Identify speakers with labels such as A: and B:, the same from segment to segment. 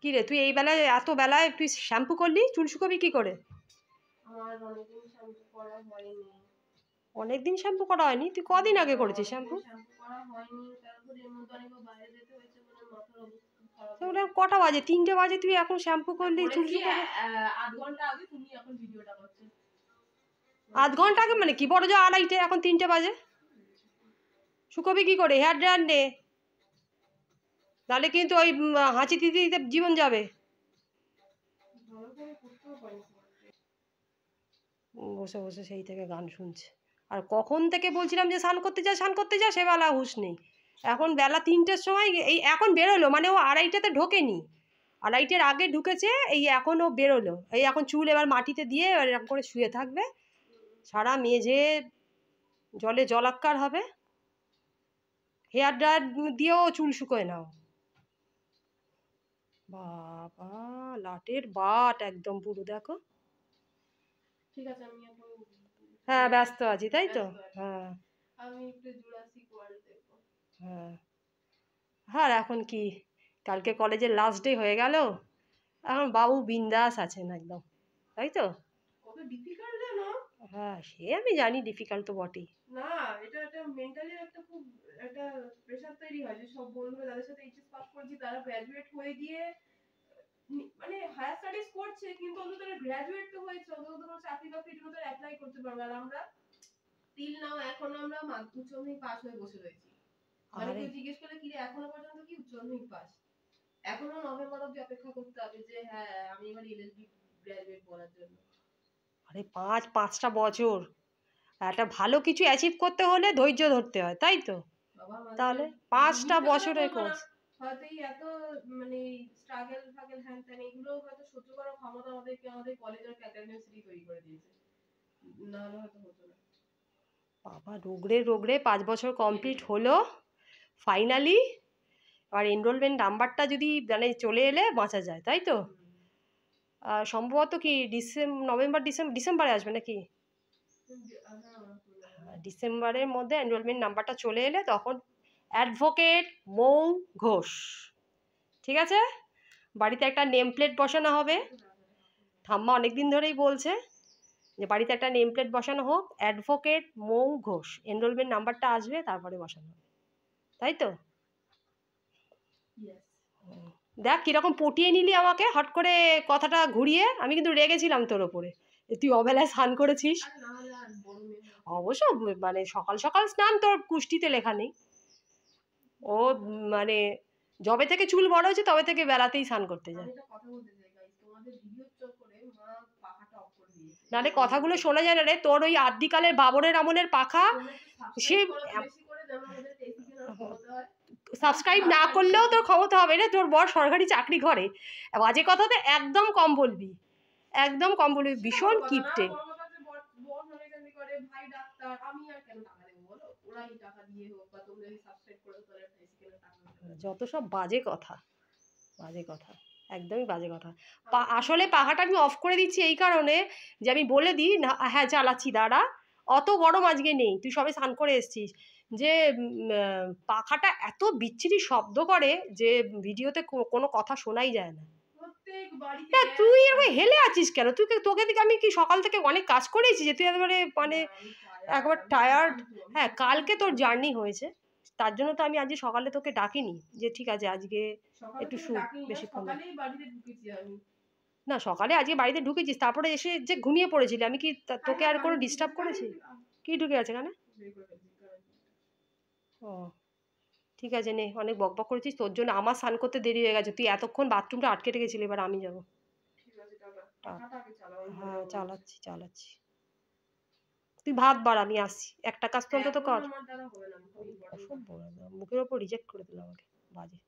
A: কি রে তুই এই বেলায় এত বেলায় তুই শ্যাম্পু করলি? চুল শুকাবি কি করে?
B: আমার অনেকদিন শ্যাম্পু করা হয়নি।
A: অনেকদিন শ্যাম্পু করা হয়নি? তুই কদিন আগে করেছিস শ্যাম্পু?
B: শ্যাম্পু করা হয়নি, তারপর এর মধ্যে অনেকবার বাইরে যেতে হয়েছে বলে মাথার অবস্থা খারাপ
A: সেগুলো কটা বাজে? 3টে বাজে, তুই এখন শ্যাম্পু করলি চুল শুকাবে?
B: 8 ঘন্টা আগে তুমি এখন ভিডিওটা করছো।
A: 8 ঘন্টা আগে মানে কি? বড় যা 2:30, এখন 3টে বাজে। শুকাবি কি করে? হেয়ার ড্রায়ার নে, তাহলে কিন্তু ওই হাঁচি দিতে দিতে জীবন যাবে। বসে বসে সেই থেকে গান শুনছে। আর কখন থেকে বলছিলাম যে স্নান করতে যা সে বেলা হুঁশ নেই। এখন বেলা 3টের সময় এই এখন বেরোলো, মানে ও 2:30টাতে ঢোকেনি, 2:30টার আগে ঢুকেছে, এই এখন ও বেরোলো। এই এখন চুল এবার মাটিতে দিয়ে এবার এরকম করে শুয়ে থাকবে, সারা মেঝে জলে জলাক্কার হবে। হেয়ার ড্রায়ার দিয়েও চুল শুকোয় নাও। বাবা, লাটের বাট একদম পুরো, দেখো।
B: ঠিক আছে, আমি এখন
A: হ্যাঁ ব্যস্ত আছি, তাই তো? হ্যাঁ
B: আমি একটু জুরাসিক ওয়ার্ল্ড দেখব।
A: হ্যাঁ। আর এখন কি, কালকে কলেজের লাস্ট ডে হয়ে গেল, এখন বাবু বিন্দাস আছেন একদম, তাই তো?
B: কত ডিফিকাল্ট জানো?
A: হ্যাঁ সে আমি জানি, ডিফিকাল্ট তো বটেই।
B: না, এটা একটা মেন্টালি একটা খুব একটা প্রেসার তৈরি হয় যে সব বন্ধুরা যাদের সাথে এইচএস পাস করেছি তারা গ্র্যাজুয়েট হয়ে গিয়ে মানে হায়ার স্টাডিজ করছে, কিন্তু অন্তত তারা গ্র্যাজুয়েট তো হয়েছে, অন্তত তোমার চাকরি বাকরির জন্য তারা অ্যাপ্লাই করতে পারবে। আর আমরা টিল নাও এখন আমরা উচ্চ মাধ্যমিক পাস হয়ে বসে রয়েছি। মানে কেউ জিজ্ঞেস করলে কি রে এখনো পর্যন্ত কি উচ্চ মাধ্যমিক পাস? এখনো নভেম্বর অবধি অপেক্ষা করতে হবে যে হ্যাঁ আমি এবার এলএলবি গ্র্যাজুয়েট করার জন্য।
A: আরে 5টা বছর, একটা ভালো কিছু অ্যাচিভ করতে হলে ধৈর্য ধরতে হয়, তাই তো? তাহলে 5টা বছরের কোর্স।
B: হয়তো এই এত মানে স্ট্রাগল ফাগল হ্যান ত্যান এগুলো হয়তো সহ্য করার ক্ষমতা আমাদের কলেজের অ্যাকাডেমিক্সই তৈরি করে দিয়েছে, না হলে হয়তো হতো না।
A: বাবা রোগড়ে রোগড়ে 5 বছর কমপ্লিট হলো ফাইনালি। আর এনরোলমেন্ট নাম্বারটা যদি মানে চলে এলে বাঁচা যায়, তাই তো? সম্ভবত কি নভেম্বর ডিসেম্বরে আসবে নাকি? ডিসেম্বরের মধ্যে এনরোলমেন্ট নাম্বারটা চলে এলে তখন অ্যাডভোকেট মৌ ঘোষ, ঠিক আছে? বাড়িতে একটা নেম প্লেট বসানো হবে। ঠাম্মা অনেকদিন ধরেই বলছে যে বাড়িতে একটা নেম প্লেট বসানো হোক, অ্যাডভোকেট মৌ ঘোষ, এনরোলমেন্ট নাম্বারটা আসবে তারপরে বসানো হবে, তাই তো? দেখ কীরকম পটিয়ে নিলি আমাকে হট করে কথাটা ঘুরিয়ে। আমি কিন্তু রেগেছিলাম তোর ওপরে, তুই অবেলায় স্নান করেছিস। অবশ্য মানে সকাল সকাল স্নান তোর কুষ্টিতে লেখা নেই। ও মানে যবে থেকে চুল বড় হয়েছে তবে থেকে বেলাতেই স্নান করতে যায়। নাহলে কথাগুলো শোনা যায় না রে, তোর ওই আদিকালের বাবরের আমলের পাখা। সে সাবস্ক্রাইব না করলেও তোর ক্ষমতা হবে রে, তোর বর সরকারি চাকরি করে। বাজে কথাতে একদম কম বলবি, একদম কম বলবি, ভীষণ কিপটে। যত সব বাজে কথা, বাজে কথা, একদমই বাজে কথা। আসলে পাখাটা আমি অফ করে দিচ্ছি এই কারণে যে আমি বলে দিই না, হ্যাঁ চালাচ্ছি দাঁড়া, অত গরম আজকে নেই, তুই সবে স্নান করে এসছিস, যে পাখাটা এত বিচ্ছিরি শব্দ করে যে ভিডিওতে কোনো কথা শোনাই যায় না। তুই এরকম হেলে আছিস কেন? তোকে দিকে আমি কি সকাল থেকে অনেক কাজ করেছি যে তুই একেবারে মানে একবার টায়ার্ড? হ্যাঁ কালকে তোর জার্নি হয়েছে, তার জন্য তো আমি আজকে সকালে তোকে ডাকিনি যে ঠিক আছে আজকে একটু বেশিক্ষণ না। সকালে আজকে বাড়িতে ঢুকেছিস, তারপরে এসে যে ঘুমিয়ে পড়েছিলি, আমি কি তোকে আর কোনো ডিস্টার্ব করেছি? কি ঢুকে আছে কেন? ও ঠিক আছে নে, অনেক বকবক করেছিস, তোর জন্য আমার স্নান করতে দেরি হয়ে গেছে, তুই এতক্ষণ বাথরুমটা আটকে রেখেছিলি, এবার আমি যাবো। হ্যাঁ চালাচ্ছি চালাচ্ছি, তুই ভাত বাড়, আমি আসছি, একটা কাজ তো অন্তত কর। মুখের ওপর রিজেক্ট করে দিল আমাকে, বাজে।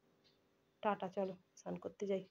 A: টাটা, চলো স্নান করতে যাই।